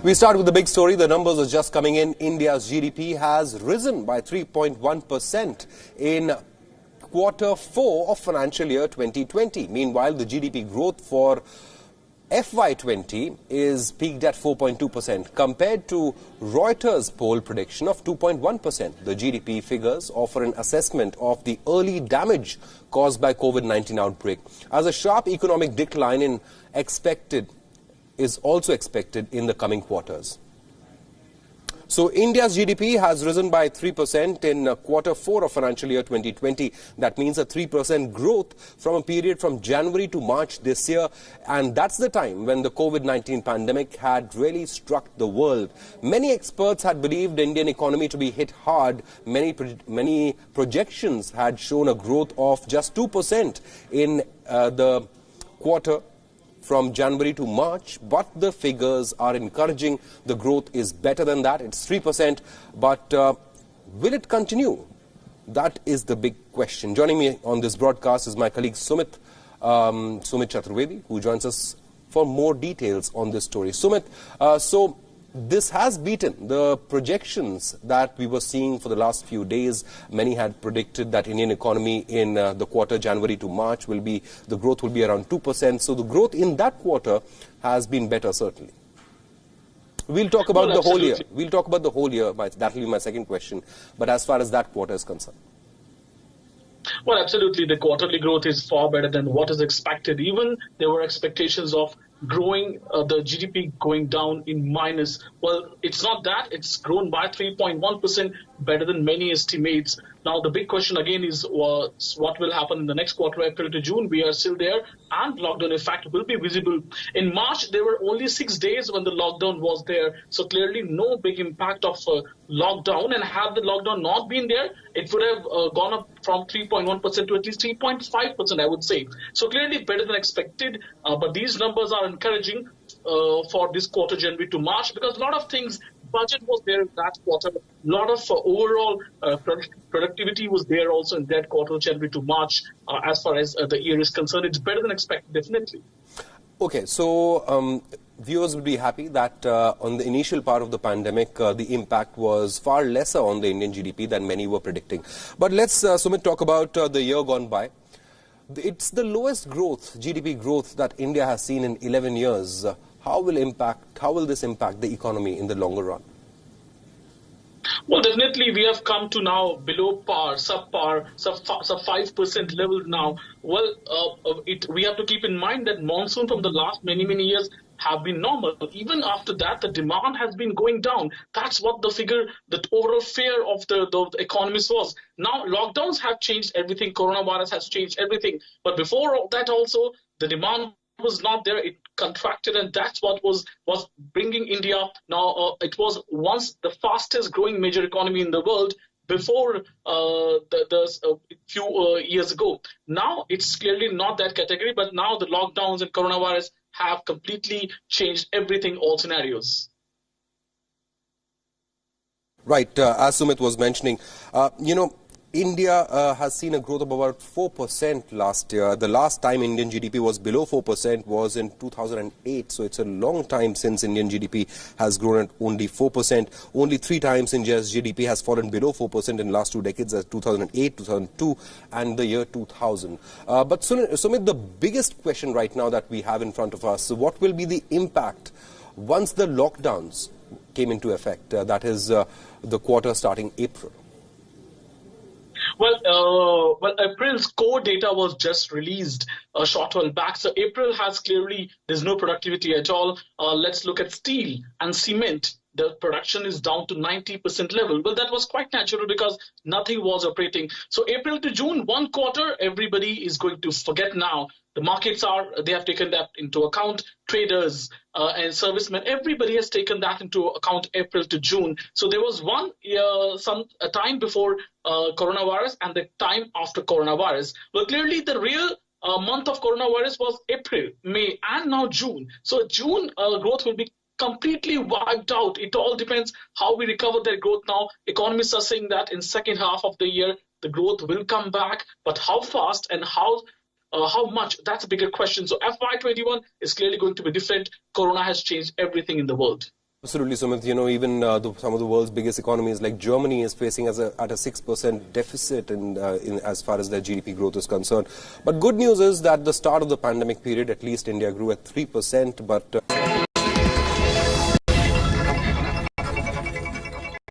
We start with the big story. The numbers are just coming in. India's GDP has risen by 3.1% in quarter 4 of financial year 2020. Meanwhile, the GDP growth for FY20 is peaked at 4.2% compared to Reuters' poll prediction of 2.1%. The GDP figures offer an assessment of the early damage caused by COVID-19 outbreak, as a sharp economic decline is also expected in the coming quarters. So India's GDP has risen by 3% in quarter 4 of financial year 2020. That means a 3% growth from a period from January to March this year. And that's the time when the COVID-19 pandemic had really struck the world. Many experts had believed the Indian economy to be hit hard. Many projections had shown a growth of just 2% in the quarter from January to March, but the figures are encouraging. The growth is better than that. It's 3%, but will it continue? That is the big question. Joining me on this broadcast is my colleague Sumit Chaturvedi, who joins us for more details on this story. Sumit, so this has beaten the projections that we were seeing for the last few days. Many had predicted that Indian economy in the quarter January to March the growth will be around 2%. So the growth in that quarter has been better, certainly. We'll talk about the whole year. We'll talk about the whole year. That will be my second question. But as far as that quarter is concerned. Well, absolutely. The quarterly growth is far better than what is expected. Even there were expectations of growing the GDP going down in minus. Well, it's not that. It's grown by 3.1%, better than many estimates. Now, the big question again is what will happen in the next quarter, April to June. We are still there, and lockdown effect will be visible. In March, there were only 6 days when the lockdown was there. So clearly no big impact of lockdown. And had the lockdown not been there, it would have gone up from 3.1% to at least 3.5%, I would say. So clearly better than expected. But these numbers are encouraging for this quarter, January to March, because a lot of things, budget was there in that quarter. A lot of overall productivity was there also in that quarter, January to March. As far as the year is concerned, it's better than expected, definitely. Okay, so viewers would be happy that on the initial part of the pandemic, the impact was far lesser on the Indian GDP than many were predicting. But let's, Sumit, talk about the year gone by. It's the lowest growth, GDP growth, that India has seen in 11 years. How will this impact the economy in the longer run? Well, definitely we have come to now below par, sub 5% level now. Well, we have to keep in mind that monsoon from the last many years have been normal. Even after that, the demand has been going down. That's what the figure, the overall fear of the economists was. Now, lockdowns have changed everything. Coronavirus has changed everything. But before that also, the demand was not there. It contracted, and that's what was bringing India. Now, it was once the fastest growing major economy in the world before the few years ago. Now, it's clearly not that category, but now the lockdowns and coronavirus have completely changed everything, all scenarios. Right, as Sumit was mentioning, India has seen a growth of about 4% last year. The last time Indian GDP was below 4% was in 2008. So it's a long time since Indian GDP has grown at only 4%. Only 3 times India's GDP has fallen below 4% in the last 2 decades, as 2008, 2002, and the year 2000. But Sumit, the biggest question right now that we have in front of us, what will be the impact once the lockdowns came into effect? That is the quarter starting April. Well, April's core data was just released a short while back. So April has clearly, there's no productivity at all. Let's look at steel and cement. The production is down to 90% level. Well, that was quite natural because nothing was operating. So April to June, 1 quarter, everybody is going to forget now. The markets they have taken that into account. Traders and servicemen, everybody has taken that into account, April to June. So there was a time before coronavirus and the time after coronavirus. Well, clearly the real month of coronavirus was April, May, and now June. So June growth will be completely wiped out. It all depends how we recover that growth now. Economists are saying that in second half of the year, the growth will come back, but how fast and how much, that's a bigger question. So FY21 is clearly going to be different. Corona has changed everything in the world. Absolutely, Sumit. Even some of the world's biggest economies like Germany is facing at a 6% deficit in as far as their GDP growth is concerned. But good news is that the start of the pandemic period, at least India grew at 3%, but